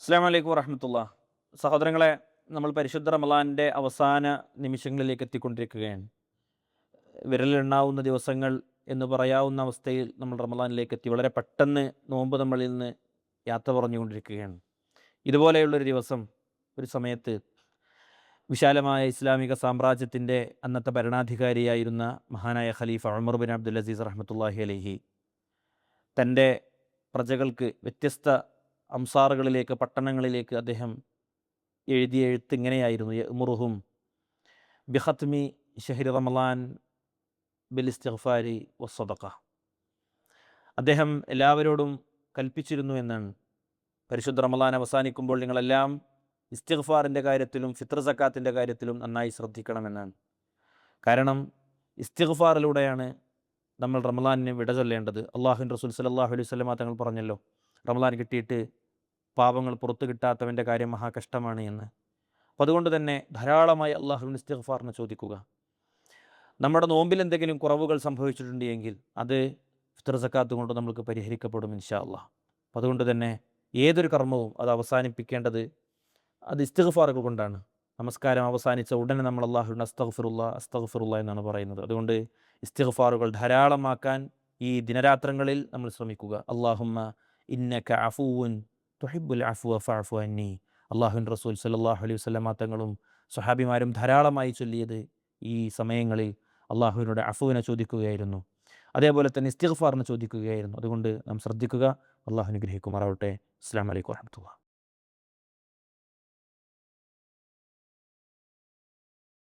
അസ്സലാമു അലൈക്കും വറഹ്മത്തുള്ളാഹി. സഹോദരങ്ങളെ, നമ്മൾ പരിശുദ്ധ റമളാനിൻ്റെ അവസാന നിമിഷങ്ങളിലേക്ക് എത്തിക്കൊണ്ടിരിക്കുകയാണ്. വിരലിലെണ്ണാവുന്ന ദിവസങ്ങൾ എന്ന് പറയാവുന്ന അവസ്ഥയിൽ നമ്മൾ റമളാനിലേക്ക് എത്തി. വളരെ പെട്ടെന്ന് നോമ്പ് നമ്മളിൽ നിന്ന് യാത്ര പറഞ്ഞുകൊണ്ടിരിക്കുകയാണ്. ഇതുപോലെയുള്ളൊരു ദിവസം, ഒരു സമയത്ത് വിശാലമായ ഇസ്ലാമിക സാമ്രാജ്യത്തിൻ്റെ അന്നത്തെ ഭരണാധികാരിയായിരുന്ന മഹാനായ ഖലീഫ ഉമർ ബിൻ അബ്ദുൽ അസീസ് റഹ്മത്തുള്ളാഹി അലൈഹി തൻ്റെ പ്രജകൾക്ക് വ്യത്യസ്ത അംസാറുകളിലേക്ക്, പട്ടണങ്ങളിലേക്ക് അദ്ദേഹം എഴുതിയ എഴുത്ത് ഇങ്ങനെയായിരുന്നു: യഅ്മുറുഹും ബിഖത്മി ഷഹ്രി റമളാൻ ബിൽ ഇസ്തിഗ്ഫാരി വസ്സദഖ. അദ്ദേഹം എല്ലാവരോടും കൽപ്പിച്ചിരുന്നു എന്നാണ്, പരിശുദ്ധ റമളാൻ അവസാനിക്കുമ്പോൾ നിങ്ങളെല്ലാം ഇസ്തിഗ്ഫാറിൻ്റെ കാര്യത്തിലും ഫിത്ർ സക്കാത്തിൻ്റെ കാര്യത്തിലും നന്നായി ശ്രദ്ധിക്കണമെന്നാണ്. കാരണം ഇസ്തിഗ്ഫാറിലൂടെയാണ് നമ്മൾ റമളാനിന് വിട ചൊല്ലേണ്ടത്. അള്ളാഹുവിൻ റസൂൽ സല്ലല്ലാഹു അലൈഹി വസല്ലമ തങ്ങൾ പറഞ്ഞല്ലോ, റമളാൻ കിട്ടിയിട്ട് പാപങ്ങൾ പുറത്തു കിട്ടാത്തവൻ്റെ കാര്യം മഹാകഷ്ടമാണ് എന്ന്. അപ്പോൾ അതുകൊണ്ട് തന്നെ ധാരാളമായി അള്ളാഹുവിന് ഇസ്തിഗ്ഫാറിനെ ചോദിക്കുക. നമ്മുടെ നോമ്പിൽ എന്തെങ്കിലും കുറവുകൾ സംഭവിച്ചിട്ടുണ്ട് എങ്കിൽ അത് ഫിത്ർ സക്കാത്ത് കൊണ്ട് നമുക്ക് പരിഹരിക്കപ്പെടും ഇൻഷാ അള്ളാഹ്. അപ്പോൾ അതുകൊണ്ട് തന്നെ ഏതൊരു കർമ്മവും അത് അവസാനിപ്പിക്കേണ്ടത് അത് ഇസ്തിഗ്ഫാറുകൾ കൊണ്ടാണ്. നമസ്കാരം അവസാനിച്ച ഉടനെ നമ്മൾ അള്ളാഹുവിന് അസ്തഗ്ഫിറുല്ലാ എന്നാണ് പറയുന്നത്. അതുകൊണ്ട് ഇസ്തിഗ്ഫാറുകൾ ധാരാളമാക്കാൻ ഈ ദിനരാത്രങ്ങളിൽ നമ്മൾ ശ്രമിക്കുക. അല്ലാഹുമ്മ ഇന്നക അഫൂവുൻ തുഹിബ്ബുൽ അഫ്വ ഫഅഫു അന്നി. അള്ളാഹുവിൻ റസൂൽ സല്ലല്ലാഹു അലൈഹി വസല്ലമ തങ്ങളും സ്വഹാബിമാരും ധാരാളമായി ചൊല്ലിയത് ഈ സമയങ്ങളിൽ അള്ളാഹുവിനോട് അഫുവിനെ ചോദിക്കുകയായിരുന്നു, അതേപോലെ തന്നെ ഇസ്തിഗ്ഫാറിനെ ചോദിക്കുകയായിരുന്നു. അതുകൊണ്ട് നാം ശ്രദ്ധിക്കുക. അള്ളാഹു അനുഗ്രഹിക്കുമാറാവട്ടെ. അസ്സലാമു അലൈക്കും വറഹ്മത്തുള്ളാഹി.